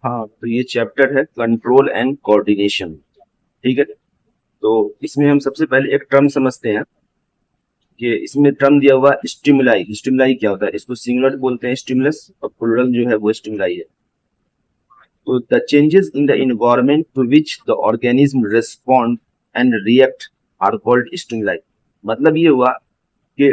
हाँ, तो ये चैप्टर है कंट्रोल एंड कोऑर्डिनेशन। ठीक है, तो इसमें हम सबसे पहले एक टर्म समझते हैं कि इसमें टर्म दिया हुआ स्टिमुलाई। स्टिमुलाई क्या होता है? इसको सिंगुलर बोलते हैं स्टिमुलस, और प्लूरल जो है वो स्टिमुलाई है। तो the changes in the environment to which the organism respond and react are called stimuli. मतलब ये हुआ कि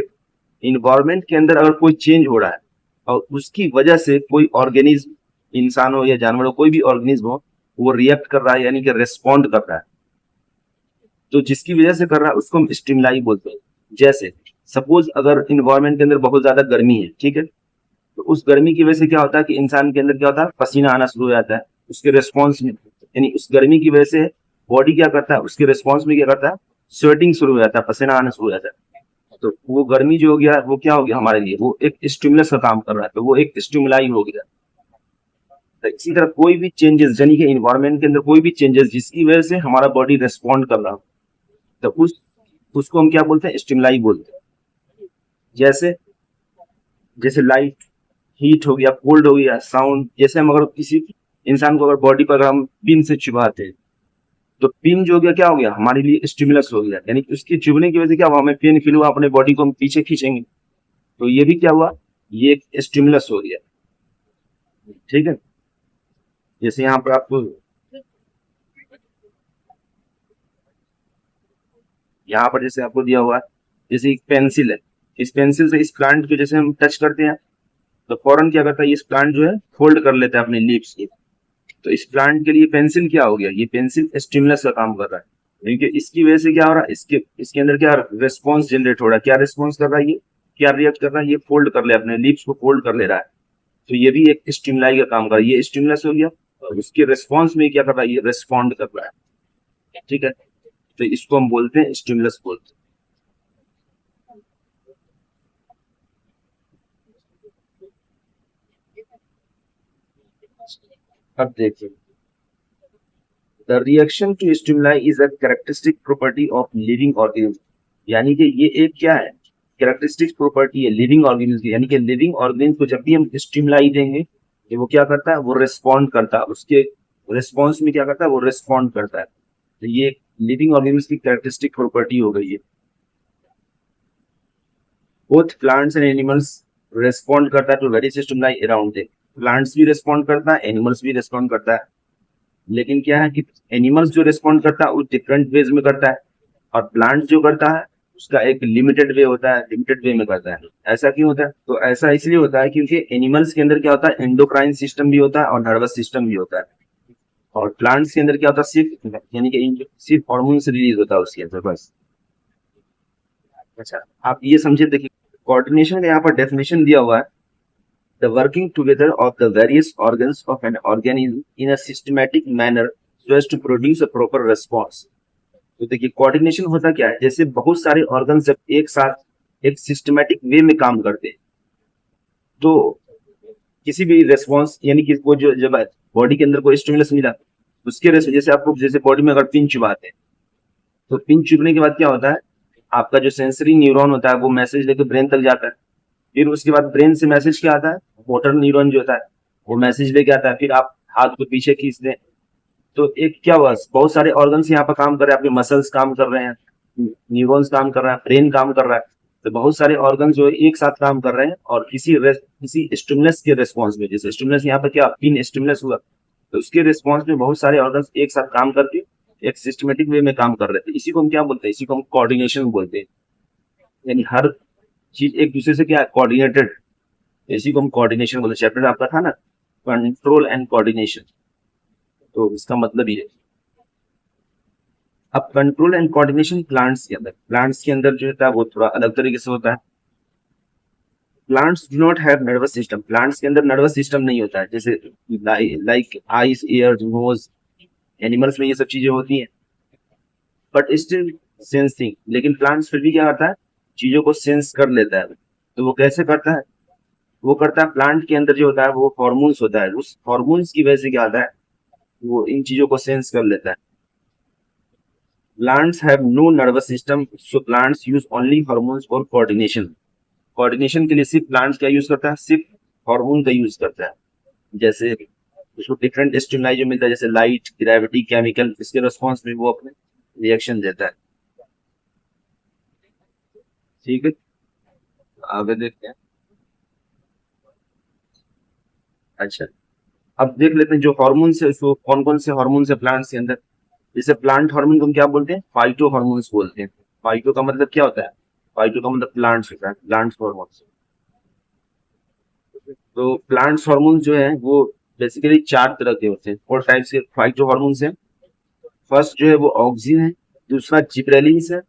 इन्वायरमेंट के अंदर अगर कोई चेंज हो रहा है और उसकी वजह से कोई ऑर्गेनिज्म, इंसान हो या जानवर हो, कोई भी ऑर्गेनिज्म हो, वो रिएक्ट कर रहा है यानी कि रेस्पॉन्ड कर रहा है, तो जिसकी वजह से कर रहा है उसको हम स्टिमुलाई बोलते हैं। जैसे सपोज अगर इन्वायरमेंट के अंदर बहुत ज्यादा गर्मी है, ठीक है, तो उस गर्मी की वजह से क्या होता है कि इंसान के अंदर क्या होता है, पसीना आना शुरू हो जाता है उसके रेस्पॉन्स में। यानी उस गर्मी की वजह से बॉडी क्या करता है, उसके रेस्पॉन्स में क्या करता है, स्वेटिंग शुरू हो जाता है, पसीना आना शुरू हो जाता है। तो वो गर्मी जो हो गया वो क्या हो गया हमारे लिए, वो एक स्टिमुलस का काम कर रहा है, तो वो एक स्टिमुलाई हो गया। तो इसी तरह कोई भी चेंजेस यानी कि इन्वायरमेंट के अंदर कोई भी चेंजेस जिसकी वजह से हमारा बॉडी रेस्पॉन्ड कर रहा हो, तो उसको हम क्या बोलते हैं, स्टिमुलाई बोलते हैं। जैसे जैसे लाइट, हीट हो गया, कोल्ड हो गया, साउंड। जैसे हम अगर किसी इंसान को अगर बॉडी पर हम पिन से चुभाते हैं, तो पिन जो हो गया क्या हो गया, हमारे लिए स्टिमुलस हो गया, यानी कि उसके चुभने की वजह से क्या हुआ, हमें पेन फील हुआ, अपने बॉडी को हम पीछे खींचेंगे, तो ये भी क्या हुआ, ये एक स्टिमुलस हो गया। ठीक है, जैसे यहाँ पर आपको, यहाँ पर जैसे आपको दिया हुआ है, जैसे एक पेंसिल है, इस पेंसिल से इस प्लांट को जैसे हम टच करते हैं, तो फौरन क्या करता है, इस प्लांट जो है फोल्ड कर लेता है अपने लीव्स की। तो इस प्लांट के लिए पेंसिल क्या हो गया, ये पेंसिल स्टिमुलस का काम कर रहा है, क्योंकि इसकी वजह से क्या हो रहा है, इसके इसके अंदर क्या रेस्पॉन्स जनरेट हो रहा है, क्या रेस्पॉन्स कर रहा है, ये क्या रिएक्ट कर रहा है, ये फोल्ड कर ले, अपने लिप्स को फोल्ड कर ले रहा है। तो ये भी एक स्टिमुलाई का काम कर रहा है, ये स्टिमुलस हो गया, और उसके रेस्पॉन्स में क्या कर रहा है, ये रेस्पॉन्ड कर रहा है। ठीक है, तो इसको हम बोलते हैं स्टिमुलस बोलते हैं। अब देखिए, the reaction to stimuli is a characteristic property of living organism. यानी कि ये एक क्या है, कैरेक्टरिस्टिक प्रॉपर्टी है लिविंग ऑर्गेनिज्म की। यानी कि लिविंग ऑर्गेनिज्म को जब भी हम स्टिमुलाई देंगे, कि वो क्या करता है, वो रेस्पॉन्ड करता है, उसके रेस्पॉन्स में क्या करता है, वो रेस्पॉन्ड करता है। तो ये लिविंग ऑर्गेनिज्म की कैरेक्टरिस्टिक प्रॉपर्टी हो गई है। Both plants and animals respond करता है to various stimuli around them. Plants भी रेस्पॉन्ड करता है, एनिमल्स भी रेस्पॉन्ड करता है, लेकिन क्या है कि एनिमल्स जो रेस्पॉन्ड करता है वो डिफरेंट वेज में करता है, और प्लांट जो करता है उसका एक लिमिटेड वे होता है, लिमिटेड वे में करता है। ऐसा क्यों होता है? तो ऐसा इसलिए होता है क्योंकि एनिमल्स के अंदर क्या होता है, एंडोक्राइन सिस्टम भी होता है और नर्वस सिस्टम भी होता है, और प्लांट्स के अंदर क्या होता है, सिर्फ यानी कि सिर्फ हार्मोन्स रिलीज होता है उसके अंदर, बस। अच्छा, आप ये समझे, देखिए कोऑर्डिनेशन का यहाँ पर डेफिनेशन दिया हुआ है, the working together of the various organs of an organism in a systematic manner so as to produce a proper response। तो देखिए कोऑर्डिनेशन होता क्या है, जैसे बहुत सारे ऑर्गन जब एक साथ एक सिस्टमेटिक वे में काम करते हैं, तो किसी भी रेस्पॉन्स, यानी कि वो जो जब बॉडी के अंदर कोई स्टिमुलस मिला, उसके जैसे आपको जैसे बॉडी में अगर पिन चुभाते हैं, तो पिन चुभने के बाद क्या होता है, आपका जो सेंसरी न्यूरॉन होता है वो मैसेज लेकर ब्रेन तक जाता है। फिर उसके बाद ब्रेन से मैसेज क्या आता है, मोटर न्यूरॉन जो होता है वो मैसेज लेके आता है, फिर आप हाथ को पीछे खींच दें, तो एक क्या हुआ, बहुत सारे ऑर्गन्स यहाँ पर काम कर रहे हैं, आपके मसल्स काम कर रहे हैं, न्यूरॉन्स काम कर रहा है, ब्रेन काम कर रहा है। तो बहुत सारे ऑर्गन जो है एक साथ काम कर रहे हैं, और किसी स्टिमुलस के रेस्पॉन्स में, जैसे स्टिमुलस यहाँ पर क्या पिन स्टिमुलस हुआ, तो उसके रिस्पॉन्स में बहुत सारे ऑर्गन्स एक साथ काम करके एक सिस्टमेटिक वे में काम कर रहे थे। इसी को हम क्या बोलते हैं, इसी को हम कोऑर्डिनेशन बोलते हैं। यानी हर चीज एक दूसरे से क्या कोऑर्डिनेटेड, इसी को हम कोऑर्डिनेशन बोलते हैं। चैप्टर आपका था ना, कंट्रोल एंड कोऑर्डिनेशन, तो इसका मतलब ये। अब कंट्रोल एंड कोऑर्डिनेशन प्लांट्स के अंदर जो होता है वो थोड़ा अलग तरीके से होता है। Plants do not have nervous system. Plants के अंदर नर्वस सिस्टम नहीं होता है, जैसे like eyes, ear, nose, animals में ये सब चीजें होती हैं, बट स्टिल सेंसिंग। लेकिन प्लांट्स फिर भी क्या करता है, चीजों को सेंस कर लेता है। तो वो कैसे करता है, वो करता है, प्लांट के अंदर जो होता है वो हॉर्मोन्स होता है, उस हॉर्मोन्स की वजह से क्या होता है, वो इन चीजों को सेंस कर लेता है। Plants have no nervous system, so plants use only hormones for coordination. Coordination के लिए सिर्फ प्लांट्स क्या यूज करता है, सिर्फ हार्मोन का यूज करता है। जैसे उसको डिफरेंट स्टिमुलाई जो मिलता है जैसे लाइट, ग्रेविटी, केमिकल, इसके रिस्पॉन्स में वो अपने रिएक्शन देता है। ठीक है, आगे देखते हैं। अच्छा, अब देख लेते हैं जो हार्मोन्स है उसको कौन कौन से हार्मोन्स है प्लांट्स के अंदर। जैसे प्लांट हार्मोन को हम क्या बोलते हैं, फाइटो हार्मोन्स बोलते हैं। फाइटो का मतलब क्या होता है, फाइटो का मतलब प्लांट्स होता है, प्लांट्स हार्मोन्स। तो प्लांट्स हार्मोन्स जो है वो बेसिकली चार तरह के होते हैं, फोर टाइप्स के फाइटो हार्मोन्स है। फर्स्ट जो है वो ऑक्सिन है, दूसरा जिब्रेलिन्स है,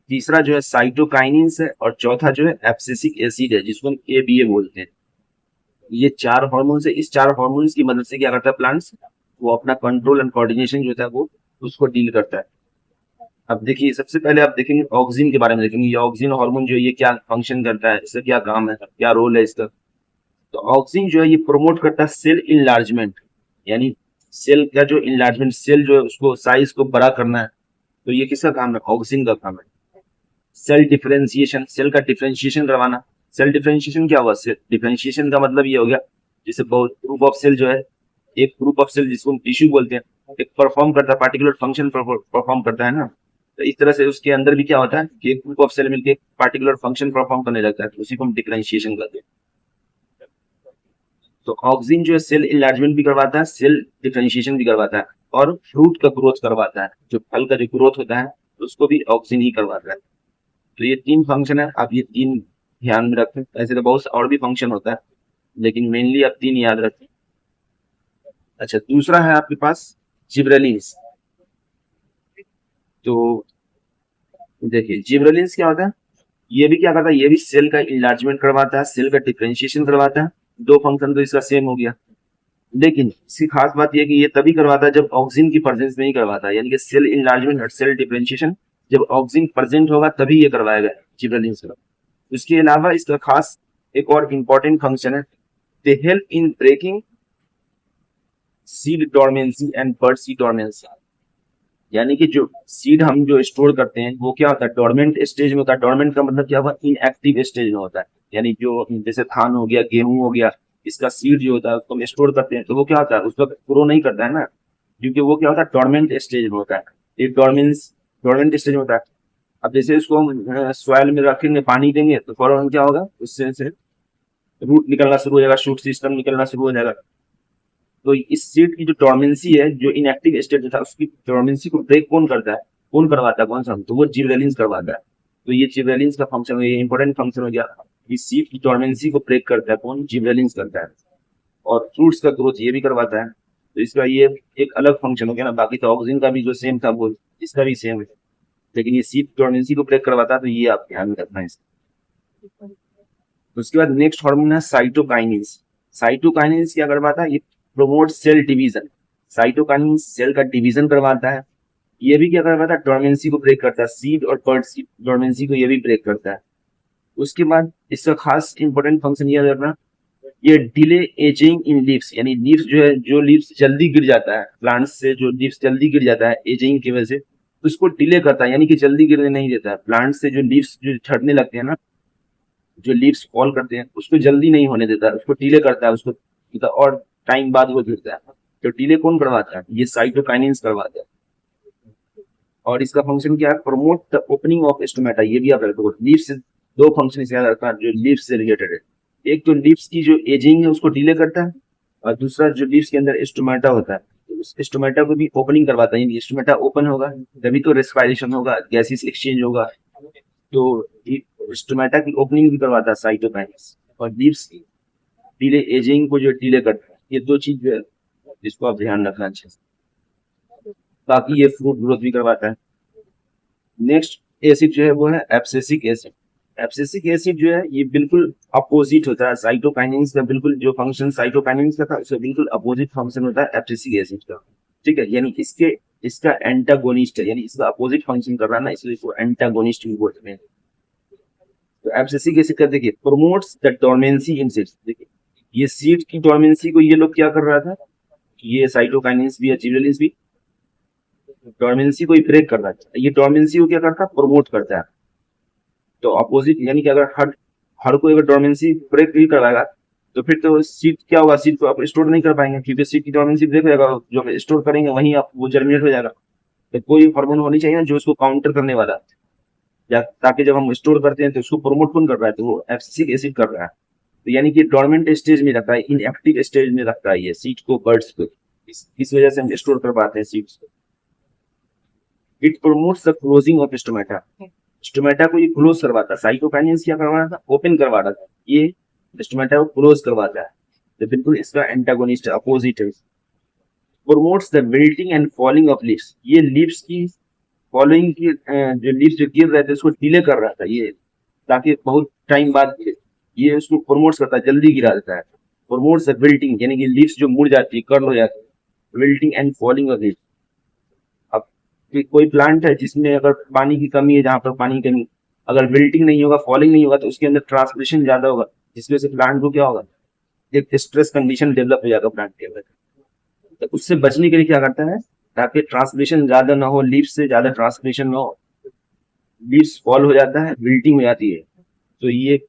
तीसरा जो है साइटोकाइनिन्स है, और चौथा जो है एब्सिसिक एसिड है जिसको हम एबीए बोलते हैं। ये चार हार्मोन्स है, इस चार हार्मोन्स की मदद से क्या करता है प्लांट्स, वो अपना कंट्रोल एंड कोऑर्डिनेशन जो होता है वो उसको डील करता है। अब देखिए सबसे पहले आप देखेंगे ऑक्सिन के बारे में देखेंगे, ये ऑक्सिन हार्मोन जो है ये क्या फंक्शन करता है, इसका क्या काम है, क्या रोल है इसका। तो ऑक्सिन जो है ये प्रमोट करता है सेल इनलार्जमेंट, यानी सेल का जो इनलार्जमेंट, सेल जो है उसको साइज को बड़ा करना है। तो ये किसका काम है, ऑक्सिन का काम है। सेल डिफरेंशिएशन, सेल का डिफरेंशिएशन करवाना। सेल डिफरेंशिएशन क्या हुआ, सेल डिफरेंशिएशन का मतलब ये हो गया जैसे बहुत ग्रुप ऑफ सेल जो है, एक ग्रुप ऑफ सेल जिसको हम टिश्यू बोलते हैं, एक परफॉर्म करता है पार्टिकुलर फंक्शन परफॉर्म करता है ना। तो इस तरह से उसके अंदर भी क्या होता है कि एक ग्रुप ऑफ सेल मिलकर पार्टिकुलर फंक्शन परफॉर्म करने लगता है, तो उसी को हम डिफरेंशिएशन कहते हैं। तो ऑक्सिन जो है सेल इनलार्जमेंट भी करवाता है, सेल डिफरेंशिएशन भी करवाता है, और फ्रूट का ग्रोथ करवाता है, जो फल का जो ग्रोथ होता है उसको भी ऑक्सिन ही करवाता है। तो ये तीन फंक्शन है, आप ये तीन ध्यान में रखें। ऐसे तो बहुत और भी फंक्शन होता है, लेकिन मेनली आप तीन याद रखें। अच्छा, दूसरा है आपके पास जिब्रेलिन्स। तो देखिए जिब्रेलिन्स क्या होता है, ये भी क्या करता है, ये भी सेल का इनलार्जमेंट करवाता है, सेल का डिफरेंशिएशन करवाता है। दो फंक्शन तो इसका सेम हो गया, लेकिन इसकी खास बात यह कि ये तभी करवाता है जब ऑक्सिन की प्रेजेंस में ही करवाता है, यानी कि सेल इनलार्जमेंट और सेल डिफरेंशिएशन जब ऑक्सिन प्रेजेंट होगा तभी ये करवाएगा जिब्रेलिन्स का। इसके अलावा इसका खास एक और इम्पोर्टेंट फंक्शन है, they help in breaking seed dormancy and bud seed dormancy. यानी कि जो सीड हम जो स्टोर करते हैं वो क्या होता है, डोरमेंट स्टेज में होता है। डोरमेंट का मतलब क्या हुआ, इनएक्टिव स्टेज में होता है। यानी जो जैसे धान हो गया, गेहूं हो गया, इसका सीड जो होता है उसको हम स्टोर करते हैं, तो वो क्या होता है उस वक्त ग्रो नहीं करता है ना, क्योंकि वो क्या होता है डोरमेंट स्टेज में होता है। ये डोरमेंट स्टेज में होता है। अब जैसे इसको हम सॉइल में रखेंगे, पानी देंगे, तो फौरन क्या होगा, उससे से रूट निकलना शुरू हो जाएगा, शूट सिस्टम निकलना शुरू हो जाएगा। तो इस सीड की जो डोरमेंसी है, जो इनएक्टिव स्टेट था, उसकी डोरमेंसी को ब्रेक कौन करता है, कौन करवाता है, कौन सा, तो वो जिबरेलिन्स करवाता है। तो ये जिबरेलिन्स का फंक्शन, ये इंपॉर्टेंट फंक्शन हो गया। इस सीड की डोरमेंसी को ब्रेक करता है कौन, जिबरेलिन्स करता है। और फ्रूट्स का ग्रोथ ये भी करवाता है। तो इसका ये एक अलग फंक्शन हो गया ना। बाकी तो ऑक्सीजन का भी जो सेम था वो इसका भी सेम है, लेकिन ये सीड डोरमेंसी को ब्रेक करवाता है, तो ये आप ध्यान में रखना है इसका। उसके बाद नेक्स्ट हार्मोन है साइटोकाइनिन्स। साइटोकाइनिन्स क्या करवाता है, ये प्रोमोट सेल डिवीजन। साइटोकाइनिन्स सेल का डिवीजन करवाता है। ये भी क्या करवाता है, डोरमेंसी को ब्रेक करता है, सीड और बर्ड सीड डोरमेंसी को ये भी ब्रेक करता है। उसके बाद इसका खास इंपॉर्टेंट फंक्शन ये करना, ये डिले एजिंग इन लीव्स, यानी लीव्स जो है, जो लीव्स जल्दी गिर जाता है प्लांट्स से, जो लीव्स जल्दी गिर जाता है एजिंग की वजह से, उसको डिले करता है, यानी कि जल्दी गिरने नहीं देता है। प्लांट से जो लीव्स जो झड़ने लगते हैं ना, जो लीव्स फॉल करते हैं, उसको जल्दी नहीं होने देता है, उसको डिले करता है, उसको मतलब और टाइम बाद वो गिरता है। तो डिले कौन करवाता है, ये साइटोकाइनिन्स करवाता है। और इसका फंक्शन क्या है, promote the opening of stomata. ये भी आप रखो, लीव्स से दो फंक्शन याद रखना जो लीव्स से रिलेटेड है। एक तो लीव्स की जो एजिंग है उसको डिले करता है, और दूसरा जो लीव्स के अंदर स्टोमेटा होता है, तो उस स्टोमेटा को भी ओपनिंग करवाता है। स्टोमेटा ओपन होगा तभी तो रेस्पिरेशन होगा, गैसेस एक्सचेंज होगा। तो स्टोमेटा की ओपनिंग भी करवाता है साइटोकाइनेसिस, और लीव्स की डिले एजिंग को जो डिले करता है। ये दो चीज जो है जिसको आप ध्यान रखना अच्छे से। बाकी ये फ्रूट ग्रोथ भी करवाता है। नेक्स्ट एसिड जो है वो है एब्सिसिक एसिड। एब्सिसिक एसिड जो है ये बिल्कुल अपोजिट होता है साइटोकाइनेसिस का, बिल्कुल जो फंक्शन साइटोकाइनेसिस का था उसका बिल्कुल अपोजिट फंक्शन होता है एब्सिसिक एसिड का। ठीक है, यानी इसके इसका एंटागोनिस्ट है, यानी इसका अपोजिट फंक्शन कर रहा है ना, इसलिए इसको एंटागोनिस्ट भी बोलते हैं। तो एब्सिसिक एसिड का देखिए promotes the dormancy in seeds. देखिए ये सीड की डोरमेंसी को ये लोग क्या कर रहा था, ये साइटोकाइनेसिस भी, जिबरेलिन्स भी डोरमेंसी को ही ब्रेक कर रहा है। ये डोरमेंसी को क्या करता है, प्रमोट करता है। तो अपोजिट, यानी कि अगर हर हर कोई अगर डोरमेंसी ब्रेक नहीं कराएगा तो फिर तो सीड क्या होगा, सीड को आप स्टोर नहीं कर पाएंगे, क्योंकि सीड की डोर्मेंसी ब्रेक हो जाएगा, जो आप स्टोर करेंगे वहीं आप वो जर्मिनेट हो जाएगा। तो कोई हार्मोन होनी चाहिए ना जो उसको काउंटर करने वाला, या ताकि जब हम स्टोर करते हैं तो उसको प्रमोट कौन कर रहा है, तो वो एब्सिसिक एसिड कर रहा है। तो यानी कि डोर्मेंट स्टेज में रखता है, इनएक्टिव स्टेज में रखता है ये सीड को, बर्ड्स को। इस वजह से हम स्टोर कर पाते हैं सीड्स को। It promotes the closing of stomata, stomata को ये क्लोज करवाता है। साइटोकाइनेसिस क्या करवा रहा था, ओपन करवा रहा था, ये स्टोमेटा को क्लोज करवाता है। तो बिल्कुल इसका एंटागोनिस्ट अपोजिट है। Promotes the wilting and falling of leaves, ये लीव्स की फॉलोइंग की जो लीव्स जो गिर रहे थे उसको डिले कर रहा था ये, ताकि बहुत टाइम बाद गिरे। ये उसको प्रमोट्स करता है, जल्दी गिरा देता है। प्रमोट्स द विल्टिंग, यानी कि लीव्स जो मुड़ जाती है, कर्ल हो जाती है, wilting and falling of leaves. अब कोई प्लांट है जिसमें अगर पानी की कमी है, जहां पर पानी की कमी, अगर विल्टिंग नहीं होगा, फॉलिंग नहीं होगा, तो उसके अंदर ट्रांसपिरेशन ज्यादा होगा, जिसकी वजह से प्लांट को क्या होगा, एक स्ट्रेस कंडीशन डेवलप हो जाएगा प्लांट के अंदर। तो उससे बचने के लिए क्या करता है, ताकि ट्रांसपिरेशन ज्यादा ना हो, लीव्स से ज्यादा ट्रांसपिरेशन ना हो, लीव्स फॉल हो जाता है, विल्टिंग हो जाती है। तो ये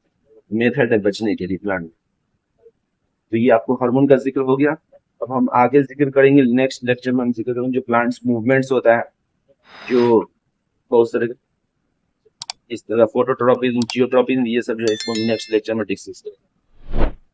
मेथड है बचने के लिए प्लांट। तो ये आपको हार्मोन का जिक्र हो गया। अब हम आगे जिक्र करेंगे, नेक्स्ट लेक्चर में हम जिक्र करेंगे जो प्लांट्स मूवमेंट्स होता है, जो बहुत सारे इस तरह फोटोट्रोपिज्म, जियोट्रोपिज्म, ये सब जो है इसको नेक्स्ट लेक्चर में डिस्कस करेंगे।